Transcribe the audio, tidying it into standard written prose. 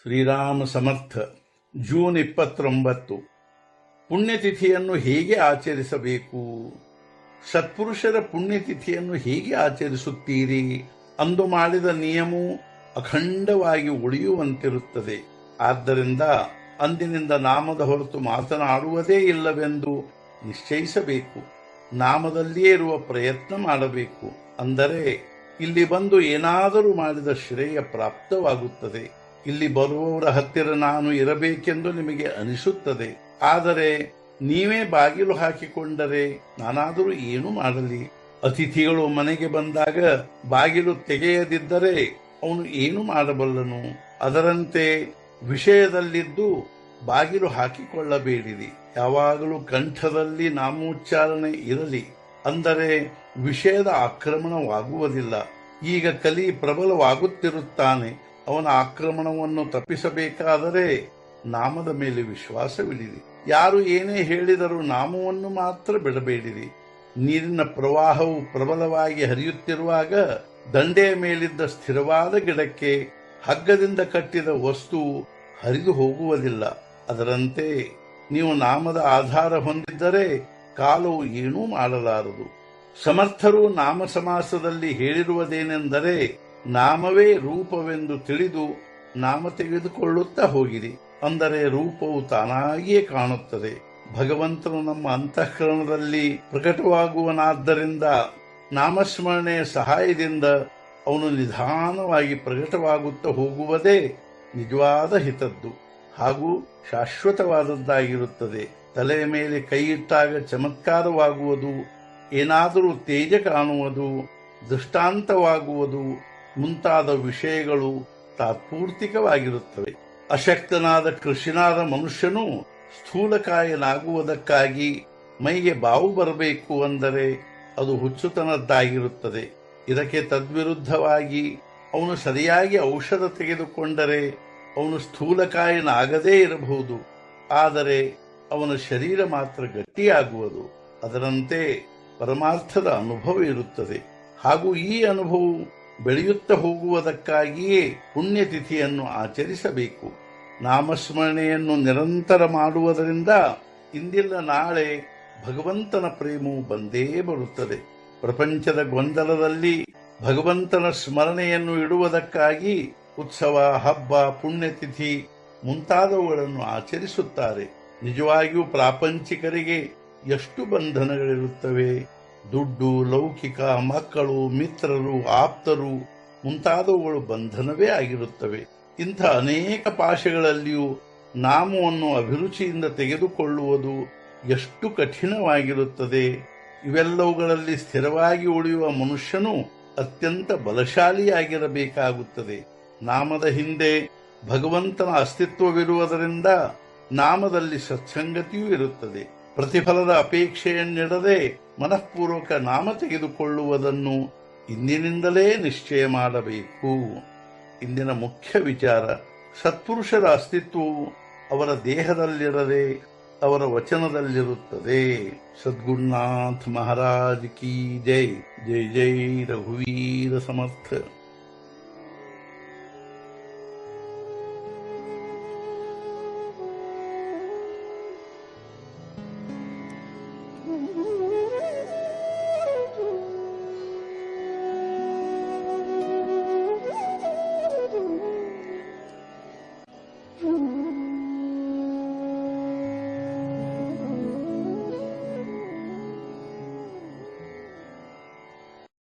ಶ್ರೀರಾಮ ಸಮರ್ಥ. June 29. ಪುಣ್ಯತಿಥಿಯನ್ನು ಹೇಗೆ ಆಚರಿಸಬೇಕು? ಸತ್ಪುರುಷರ ಪುಣ್ಯತಿಥಿಯನ್ನು ಹೇಗೆ ಆಚರಿಸುತ್ತೀರಿ? ಅಂದು ಮಾಡಿದ ನಿಯಮವು ಅಖಂಡವಾಗಿ ಉಳಿಯುವಂತಿರುತ್ತದೆ. ಆದ್ದರಿಂದ ಅಂದಿನಿಂದ ನಾಮದ ಹೊರತು ಮಾತನಾಡುವುದೇ ಇಲ್ಲವೆಂದು ನಿಶ್ಚಯಿಸಬೇಕು. ನಾಮದಲ್ಲಿಯೇ ಇರುವ ಪ್ರಯತ್ನ ಮಾಡಬೇಕು. ಅಂದರೆ ಇಲ್ಲಿ ಬಂದು ಏನಾದರೂ ಮಾಡಿದ ಶ್ರೇಯ ಪ್ರಾಪ್ತವಾಗುತ್ತದೆ. ಇಲ್ಲಿ ಬರುವವರ ಹತ್ತಿರ ನಾನು ಇರಬೇಕೆಂದು ನಿಮಗೆ ಅನಿಸುತ್ತದೆ. ಆದರೆ ನೀವೇ ಬಾಗಿಲು ಹಾಕಿಕೊಂಡರೆ ನಾನಾದರೂ ಏನು ಮಾಡಲಿ? ಅತಿಥಿಗಳು ಮನೆಗೆ ಬಂದಾಗ ಬಾಗಿಲು ತೆಗೆಯದಿದ್ದರೆ ಅವನು ಏನು ಮಾಡಬಲ್ಲನು? ಅದರಂತೆ ವಿಷಯದಲ್ಲಿದ್ದು ಬಾಗಿಲು ಹಾಕಿಕೊಳ್ಳಬೇಡಿರಿ. ಯಾವಾಗಲೂ ಕಂಠದಲ್ಲಿ ನಾಮೋಚ್ಚಾರಣೆ ಇರಲಿ. ಅಂದರೆ ವಿಷಯದ ಆಕ್ರಮಣವಾಗುವುದಿಲ್ಲ. ಈಗ ಕಲಿ ಪ್ರಬಲವಾಗುತ್ತಿರುತ್ತಾನೆ. ಅವನ ಆಕ್ರಮಣವನ್ನು ತಪ್ಪಿಸಬೇಕಾದರೆ ನಾಮದ ಮೇಲೆ ವಿಶ್ವಾಸವಿಡಿರಿ. ಯಾರು ಏನೇ ಹೇಳಿದರೂ ನಾಮವನ್ನು ಮಾತ್ರ ಬಿಡಬೇಡಿರಿ. ನೀರಿನ ಪ್ರವಾಹವು ಪ್ರಬಲವಾಗಿ ಹರಿಯುತ್ತಿರುವಾಗ ದಂಡೆಯ ಮೇಲಿದ್ದ ಸ್ಥಿರವಾದ ಗಿಡಕ್ಕೆ ಹಗ್ಗದಿಂದ ಕಟ್ಟಿದ ವಸ್ತು ಹರಿದು ಹೋಗುವುದಿಲ್ಲ. ಅದರಂತೆ ನೀವು ನಾಮದ ಆಧಾರ ಹೊಂದಿದ್ದರೆ ಕಾಲವು ಏನೂ ಮಾಡಲಾರದು. ಸಮರ್ಥರು ನಾಮ ಸಮಾಸದಲ್ಲಿ ಹೇಳಿರುವುದೇನೆಂದರೆ, ನಾಮವೇ ರೂಪವೆಂದು ತಿಳಿದು ನಾಮ ತೆಗೆದುಕೊಳ್ಳುತ್ತಾ ಹೋಗಿರಿ. ಅಂದರೆ ರೂಪವು ತಾನಾಗಿಯೇ ಕಾಣುತ್ತದೆ. ಭಗವಂತನು ನಮ್ಮ ಅಂತಃಕರಣದಲ್ಲಿ ಪ್ರಕಟವಾಗುವನಾದ್ದರಿಂದ ನಾಮಸ್ಮರಣೆಯ ಸಹಾಯದಿಂದ ಅವನು ನಿಧಾನವಾಗಿ ಪ್ರಕಟವಾಗುತ್ತಾ ಹೋಗುವುದೇ ನಿಜವಾದ ಹಿತದ್ದು ಹಾಗೂ ಶಾಶ್ವತವಾದದ್ದಾಗಿರುತ್ತದೆ. ತಲೆಯ ಮೇಲೆ ಕೈಯಿಟ್ಟಾಗ ಚಮತ್ಕಾರವಾಗುವುದು, ಏನಾದರೂ ತೇಜ ಕಾಣುವುದು, ದೃಷ್ಟಾಂತವಾಗುವುದು ಮುಂತಾದ ವಿಷಯಗಳು ತಾತ್ಪೂರ್ತಿಕವಾಗಿರುತ್ತವೆ. ಅಶಕ್ತನಾದ ಕೃಷಿನಾದ ಮನುಷ್ಯನು ಸ್ಥೂಲಕಾಯನಾಗುವುದಕ್ಕಾಗಿ ಮೈಗೆ ಬಾವು ಬರಬೇಕು ಅಂದರೆ ಅದು ಹುಚ್ಚುತನದ್ದಾಗಿರುತ್ತದೆ. ಇದಕ್ಕೆ ತದ್ವಿರುದ್ಧವಾಗಿ ಅವನು ಸರಿಯಾಗಿ ಔಷಧ ತೆಗೆದುಕೊಂಡರೆ ಅವನು ಸ್ಥೂಲಕಾಯನಾಗದೇ ಇರಬಹುದು, ಆದರೆ ಅವನ ಶರೀರ ಮಾತ್ರ ಗಟ್ಟಿಯಾಗುವುದು. ಅದರಂತೆ ಪರಮಾರ್ಥದ ಅನುಭವ ಇರುತ್ತದೆ. ಹಾಗೂ ಈ ಅನುಭವವು ಬೆಳೆಯುತ್ತಾ ಹೋಗುವುದಕ್ಕಾಗಿಯೇ ಪುಣ್ಯತಿಥಿಯನ್ನು ಆಚರಿಸಬೇಕು. ನಾಮಸ್ಮರಣೆಯನ್ನು ನಿರಂತರ ಮಾಡುವುದರಿಂದ ಇಂದಿಲ್ಲ ನಾಳೆ ಭಗವಂತನ ಪ್ರೇಮವು ಬಂದೇ ಬರುತ್ತದೆ. ಪ್ರಪಂಚದ ಗೊಂದಲದಲ್ಲಿ ಭಗವಂತನ ಸ್ಮರಣೆಯನ್ನು ಇಡುವುದಕ್ಕಾಗಿ ಉತ್ಸವ, ಹಬ್ಬ, ಪುಣ್ಯತಿಥಿ ಮುಂತಾದವುಗಳನ್ನು ಆಚರಿಸುತ್ತಾರೆ. ನಿಜವಾಗಿಯೂ ಪ್ರಾಪಂಚಿಕರಿಗೆ ಎಷ್ಟು ಬಂಧನಗಳಿರುತ್ತವೆ. ದುಡ್ಡು, ಲೌಕಿಕ, ಮಕ್ಕಳು, ಮಿತ್ರರು, ಆಪ್ತರು ಮುಂತಾದವುಗಳು ಬಂಧನವೇ ಆಗಿರುತ್ತವೆ. ಇಂಥ ಅನೇಕ ಪಾಶಗಳಲ್ಲಿಯೂ ನಾಮವನ್ನು ಅಭಿರುಚಿಯಿಂದ ತೆಗೆದುಕೊಳ್ಳುವುದು ಎಷ್ಟು ಕಠಿಣವಾಗಿರುತ್ತದೆ. ಇವೆಲ್ಲವುಗಳಲ್ಲಿ ಸ್ಥಿರವಾಗಿ ಉಳಿಯುವ ಮನುಷ್ಯನು ಅತ್ಯಂತ ಬಲಶಾಲಿಯಾಗಿರಬೇಕಾಗುತ್ತದೆ. ನಾಮದ ಹಿಂದೆ ಭಗವಂತನ ಅಸ್ತಿತ್ವವಿರುವುದರಿಂದ ನಾಮದಲ್ಲಿ ಸತ್ಸಂಗತಿಯೂ ಇರುತ್ತದೆ. ಪ್ರತಿಫಲದ ಅಪೇಕ್ಷೆಯನ್ನಿಡದೆ ಮನಃಪೂರ್ವಕ ನಾಮ ತೆಗೆದುಕೊಳ್ಳುವುದನ್ನು ಇಂದಿನಿಂದಲೇ ನಿಶ್ಚಯ ಮಾಡಬೇಕು. ಇಂದಿನ ಮುಖ್ಯ ವಿಚಾರ, ಸತ್ಪುರುಷರ ಅಸ್ತಿತ್ವವು ಅವರ ದೇಹದಲ್ಲಿರದೆ ಅವರ ವಚನದಲ್ಲಿರುತ್ತದೆ. ಸದ್ಗುರುನಾಥ ಮಹಾರಾಜ್ ಕಿ ಜೈ. ಜೈ ಜೈ ರಘುವೀರ ಸಮರ್ಥ. Mm-hmm.